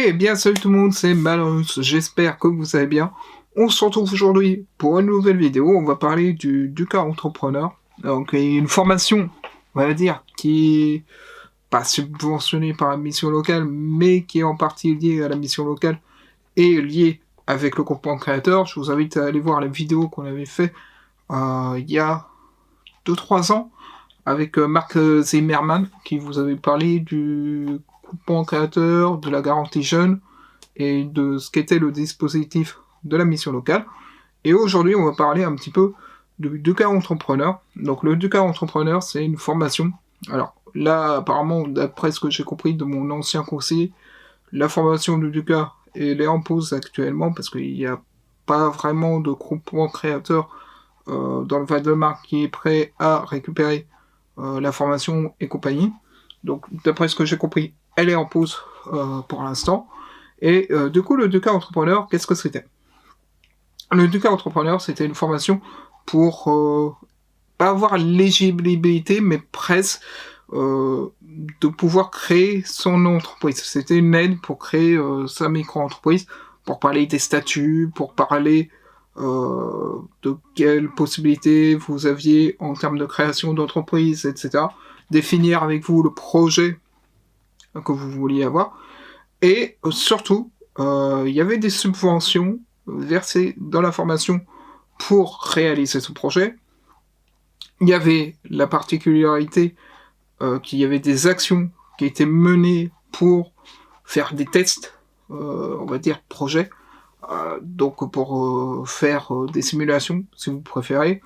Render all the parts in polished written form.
Eh bien, salut tout le monde, c'est Malrus, j'espère que vous allez bien. On se retrouve aujourd'hui pour une nouvelle vidéo, on va parler du cas entrepreneur. Donc, une formation, on va dire, qui est pas subventionnée par la mission locale, mais qui est en partie liée à la mission locale et liée avec le groupement créateur. Je vous invite à aller voir la vidéo qu'on avait fait il y a 2-3 ans avec Marc Zimmerman, qui vous avait parlé du groupement créateur, de la garantie jeune, et de ce qu'était le dispositif de la mission locale. Et aujourd'hui, on va parler un petit peu du cas entrepreneur. Donc le cas entrepreneur, c'est une formation. Alors là, apparemment, d'après ce que j'ai compris de mon ancien conseiller, la formation du Duca, elle est en pause actuellement parce qu'il n'y a pas vraiment de groupement créateur dans le Val-de-Marne qui est prêt à récupérer la formation et compagnie. Donc d'après ce que j'ai compris, elle est en pause pour l'instant. Et du coup, le Duca Entrepreneur, qu'est-ce que c'était? Le Duca Entrepreneur, c'était une formation pour pas avoir l'éligibilité, mais presque de pouvoir créer son entreprise. C'était une aide pour créer sa micro-entreprise, pour parler des statuts, pour parler de quelles possibilités vous aviez en termes de création d'entreprise, etc. Définir avec vous le projet que vous vouliez avoir. Et surtout, il y avait des subventions versées dans la formation pour réaliser ce projet. Il y avait la particularité qu'il y avait des actions qui étaient menées pour faire des tests, on va dire projet, donc pour faire des simulations, si vous préférez.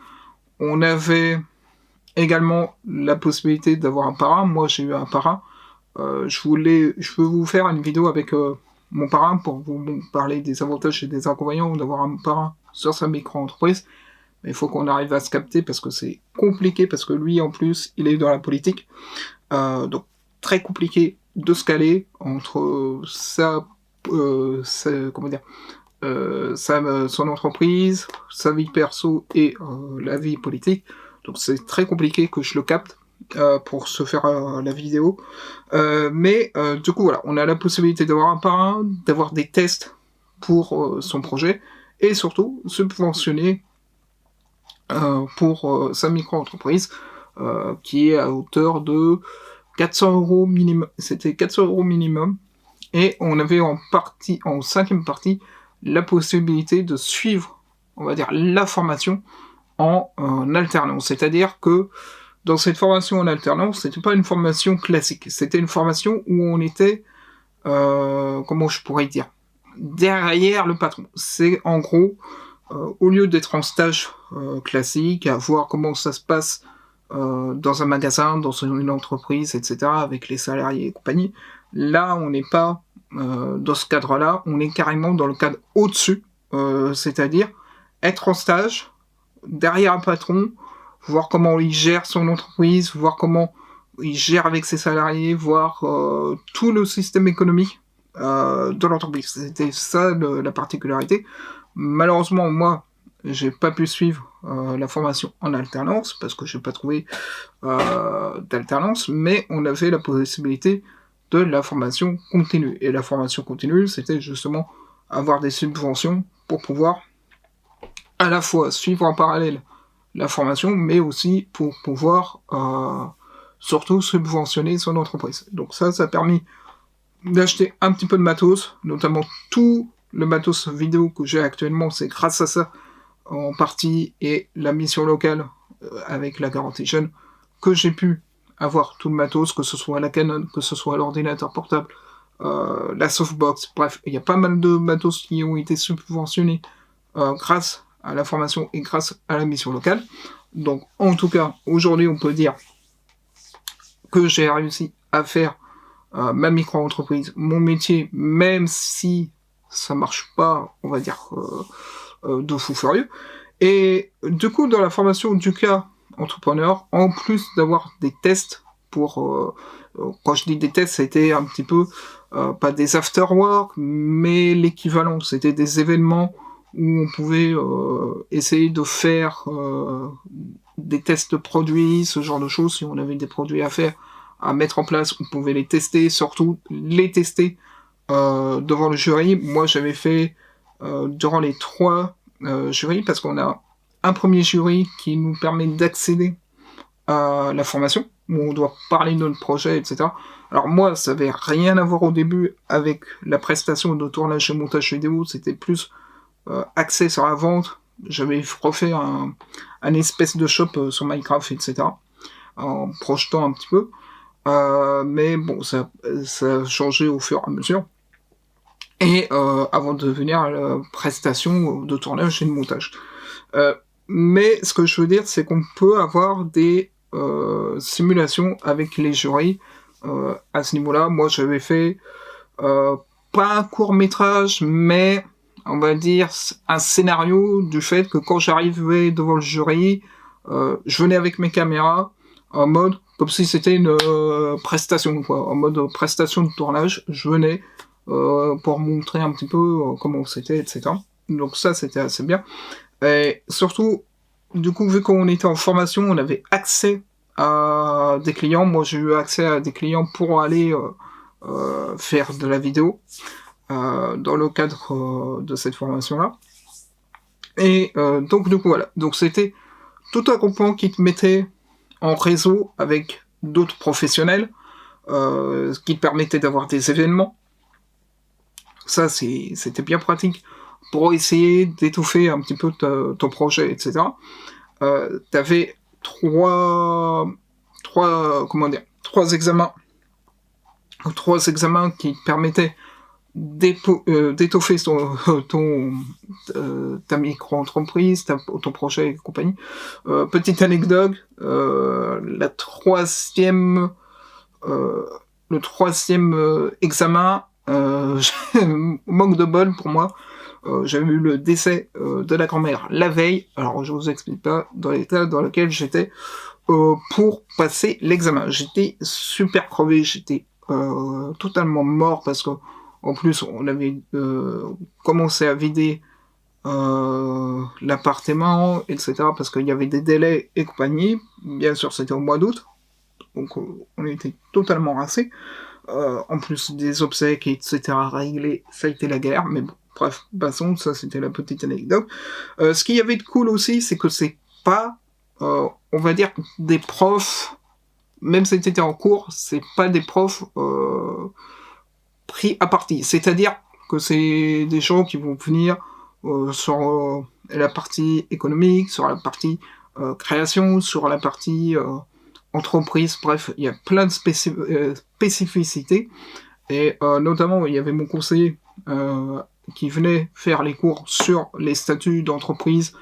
On avait également la possibilité d'avoir un parrain. Moi, j'ai eu un parrain. Je peux vous faire une vidéo avec mon parrain pour vous parler des avantages et des inconvénients d'avoir un parrain sur sa micro-entreprise. Mais il faut qu'on arrive à se capter parce que c'est compliqué, parce que lui, en plus, il est dans la politique. Donc, très compliqué de se caler entre son entreprise, sa vie perso et la vie politique. Donc, c'est très compliqué que je le capte pour se faire la vidéo. Mais du coup, voilà, on a la possibilité d'avoir un parrain, d'avoir des tests pour son projet, et surtout subventionner pour sa micro-entreprise, qui est à hauteur de 400 € minimum. C'était 400 € minimum, et on avait en cinquième partie, la possibilité de suivre, on va dire, la formation en alternance. C'est-à-dire que dans cette formation en alternance, c'était pas une formation classique, c'était une formation où on était, comment je pourrais dire, derrière le patron. C'est en gros, au lieu d'être en stage classique, à voir comment ça se passe dans un magasin, dans une entreprise, etc., avec les salariés et compagnie, là, on n'est pas dans ce cadre-là, on est carrément dans le cadre au-dessus, c'est-à-dire être en stage, derrière un patron, voir comment il gère son entreprise, voir comment il gère avec ses salariés, voir tout le système économique de l'entreprise. C'était ça la particularité. Malheureusement, moi, j'ai pas pu suivre la formation en alternance, parce que j'ai pas trouvé d'alternance, mais on avait la possibilité de la formation continue. Et la formation continue, c'était justement avoir des subventions pour pouvoir à la fois suivre en parallèle la formation, mais aussi pour pouvoir surtout subventionner son entreprise. Donc ça a permis d'acheter un petit peu de matos, notamment tout le matos vidéo que j'ai actuellement, c'est grâce à ça en partie, et la mission locale avec la garantie jeune, que j'ai pu avoir tout le matos, que ce soit la Canon, que ce soit l'ordinateur portable, la softbox, bref, il y a pas mal de matos qui ont été subventionnés grâce à la formation et grâce à la mission locale. Donc en tout cas, aujourd'hui on peut dire que j'ai réussi à faire ma micro-entreprise, mon métier, même si ça marche pas, on va dire, de fou furieux. Et du coup, dans la formation du cas entrepreneur, en plus d'avoir des tests pour... quand je dis des tests, c'était un petit peu, pas des after-work, mais l'équivalent, c'était des événements où on pouvait essayer de faire des tests de produits, ce genre de choses, si on avait des produits à faire, à mettre en place, on pouvait les tester, surtout les tester devant le jury. Moi, j'avais fait durant les 3 jurys, parce qu'on a un premier jury qui nous permet d'accéder à la formation, où on doit parler de notre projet, etc. Alors moi, ça avait rien à voir au début avec la prestation de tournage et montage vidéo, c'était plus axé sur la vente. J'avais refait un espèce de shop sur Minecraft, etc. En projetant un petit peu. Mais bon, ça a changé au fur et à mesure. Et avant de devenir la prestation de tournage et de montage. Mais ce que je veux dire, c'est qu'on peut avoir des simulations avec les jurys à ce niveau-là. Moi, j'avais fait pas un court-métrage, mais on va dire un scénario du fait que quand j'arrivais devant le jury, je venais avec mes caméras en mode comme si c'était une prestation, quoi, en mode prestation de tournage. Je venais pour montrer un petit peu comment c'était, etc. Donc ça, c'était assez bien. Et surtout, du coup, vu qu'on était en formation, on avait accès à des clients. Moi, j'ai eu accès à des clients pour aller faire de la vidéo dans le cadre de cette formation-là. Et donc, du coup, voilà. Donc, c'était tout un groupement qui te mettait en réseau avec d'autres professionnels, qui te permettait d'avoir des événements. Ça, c'était bien pratique pour essayer d'étouffer un petit peu ton projet, etc. T'avais trois examens qui te permettaient d'étoffer ta micro-entreprise, ton projet et compagnie. Petite anecdote, le troisième examen, manque de bol pour moi, j'avais eu le décès de la grand-mère la veille, alors je vous explique pas dans l'état dans lequel j'étais pour passer l'examen. J'étais super crevé, j'étais totalement mort parce que en plus on avait commencé à vider l'appartement, etc. parce qu'il y avait des délais et compagnie. Bien sûr, c'était au mois d'août, donc on était totalement rincés. En plus des obsèques, etc. réglés, ça a été la galère, mais bon, bref, passons, ça c'était la petite anecdote. Ce qu'il y avait de cool aussi, c'est que c'est pas, on va dire, des profs, même si c'était en cours, c'est pas des profs pris à partie. C'est-à-dire que c'est des gens qui vont venir sur la partie économique, sur la partie création, sur la partie entreprise, bref, il y a plein de spécificités. Et notamment, il y avait mon conseiller qui venait faire les cours sur les statuts d'entreprise,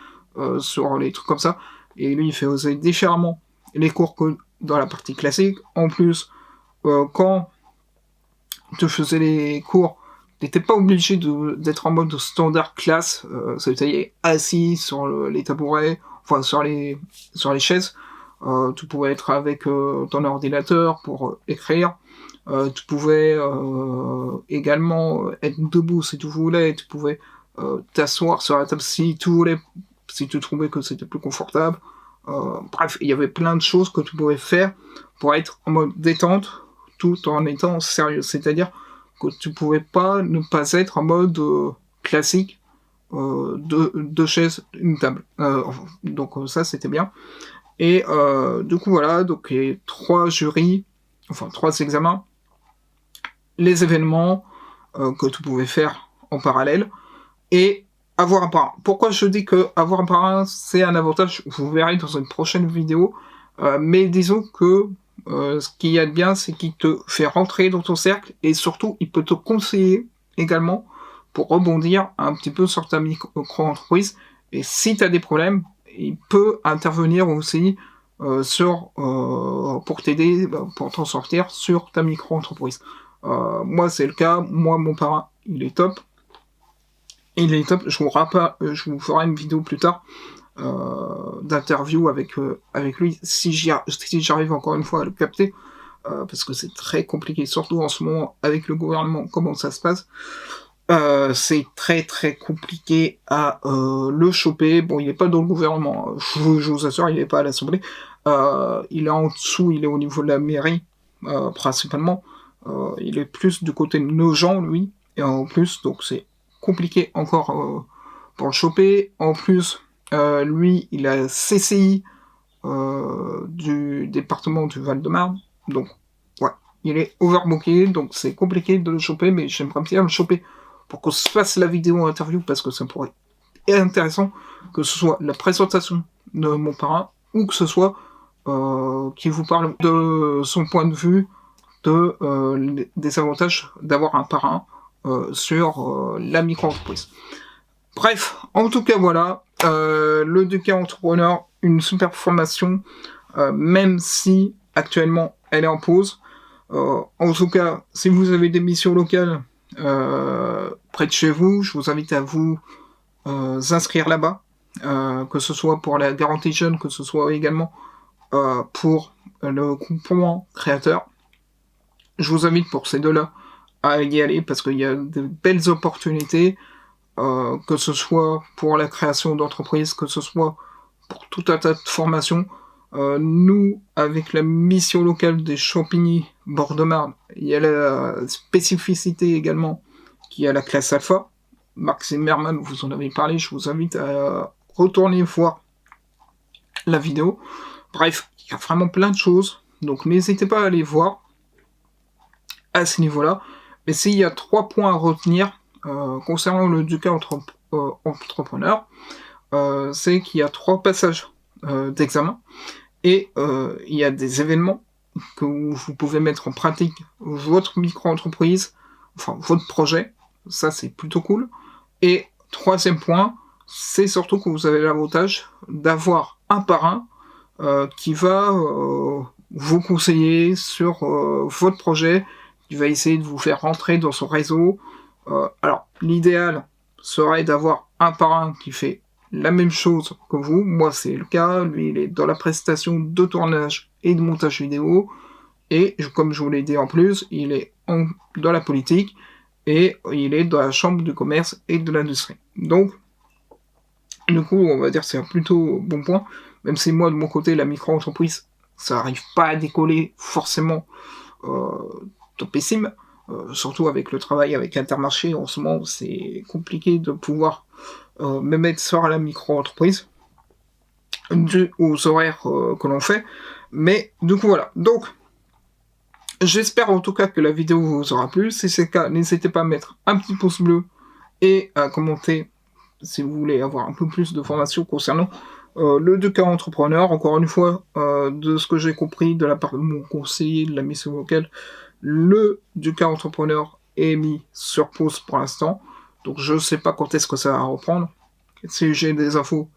sur les trucs comme ça. Et lui, il faisait différemment les cours que dans la partie classique. En plus, quand tu faisais les cours, t'étais pas obligé d'être en mode standard classe, c'est-à-dire assis sur les tabourets, enfin sur les chaises. Tu pouvais être avec ton ordinateur pour écrire. Tu pouvais également être debout si tu voulais. Tu pouvais t'asseoir sur la table si tu voulais, si tu trouvais que c'était plus confortable. Bref, il y avait plein de choses que tu pouvais faire pour être en mode détente tout en étant sérieux. C'est-à-dire que tu pouvais pas ne pas être en mode classique, deux chaises, une table. Donc ça, c'était bien. Et du coup, voilà, donc il y a 3 jurys, enfin 3 examens, les événements que tu pouvais faire en parallèle, et avoir un parrain. Pourquoi je dis que avoir un parrain, c'est un avantage, vous verrez dans une prochaine vidéo, mais disons que ce qu'il y a de bien, c'est qu'il te fait rentrer dans ton cercle, et surtout, il peut te conseiller également pour rebondir un petit peu sur ta micro-entreprise, et si tu as des problèmes, il peut intervenir aussi pour t'aider, pour t'en sortir sur ta micro-entreprise. Moi, c'est le cas. Moi, mon parrain, il est top. Il est top. Je vous ferai une vidéo plus tard d'interview avec lui, si j'arrive encore une fois à le capter, parce que c'est très compliqué, surtout en ce moment avec le gouvernement, comment ça se passe. C'est très très compliqué à le choper. Bon, il est pas dans le gouvernement, je vous assure, il est pas à l'Assemblée. Il est en dessous, il est au niveau de la mairie, principalement. Il est plus du côté de nos gens, lui, et en plus, donc c'est compliqué encore pour le choper. En plus, lui, il a CCI du département du Val-de-Marne, donc ouais, il est overbooké, donc c'est compliqué de le choper, mais j'aimerais bien le choper pour qu'on se fasse la vidéo interview, parce que ça pourrait être intéressant, que ce soit la présentation de mon parrain, ou que ce soit qui vous parle de son point de vue des avantages d'avoir un parrain sur la micro-entreprise. Bref, en tout cas voilà, le DK Entrepreneur, une super formation, même si actuellement elle est en pause. En tout cas, si vous avez des missions locales près de chez vous, je vous invite à vous inscrire là-bas, que ce soit pour la garantie jeune, que ce soit également pour le groupement créateur. Je vous invite pour ces deux-là à y aller parce qu'il y a de belles opportunités, que ce soit pour la création d'entreprises, que ce soit pour tout un tas de formations. Nous, avec la mission locale des Champigny Bord-de-Marne, il y a la spécificité également qui a la classe alpha. Marc Zimmerman, vous en avez parlé, je vous invite à retourner voir la vidéo. Bref, il y a vraiment plein de choses, donc n'hésitez pas à aller voir à ce niveau-là. Mais s'il y a 3 points à retenir concernant le DK Entrepreneur, c'est qu'il y a 3 passages d'examen et il y a des événements que vous pouvez mettre en pratique votre micro-entreprise, enfin votre projet, ça c'est plutôt cool. Et 3e point, c'est surtout que vous avez l'avantage d'avoir un parrain qui va vous conseiller sur votre projet, qui va essayer de vous faire rentrer dans son réseau. Alors, l'idéal serait d'avoir un parrain qui fait la même chose que vous. Moi, c'est le cas. Lui, il est dans la prestation de tournage et de montage vidéo. Et, comme je vous l'ai dit en plus, il est dans la politique et il est dans la chambre de commerce et de l'industrie. Donc, du coup, on va dire que c'est un plutôt bon point. Même si moi, de mon côté, la micro-entreprise, ça n'arrive pas à décoller forcément topissime. Surtout avec le travail avec Intermarché, en ce moment, c'est compliqué de pouvoir me mettre sur la micro-entreprise dû aux horaires que l'on fait. Mais du coup, voilà. Donc, j'espère en tout cas que la vidéo vous aura plu. Si c'est le cas, n'hésitez pas à mettre un petit pouce bleu et à commenter si vous voulez avoir un peu plus de informations concernant le DK Entrepreneur. Encore une fois, de ce que j'ai compris de la part de mon conseiller de la mission locale, le DK Entrepreneur est mis sur pause pour l'instant. Donc je ne sais pas quand est-ce que ça va reprendre. Si j'ai des infos,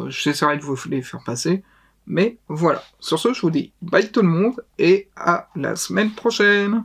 j'essaierai de vous les faire passer. Mais voilà. Sur ce, je vous dis bye tout le monde et à la semaine prochaine.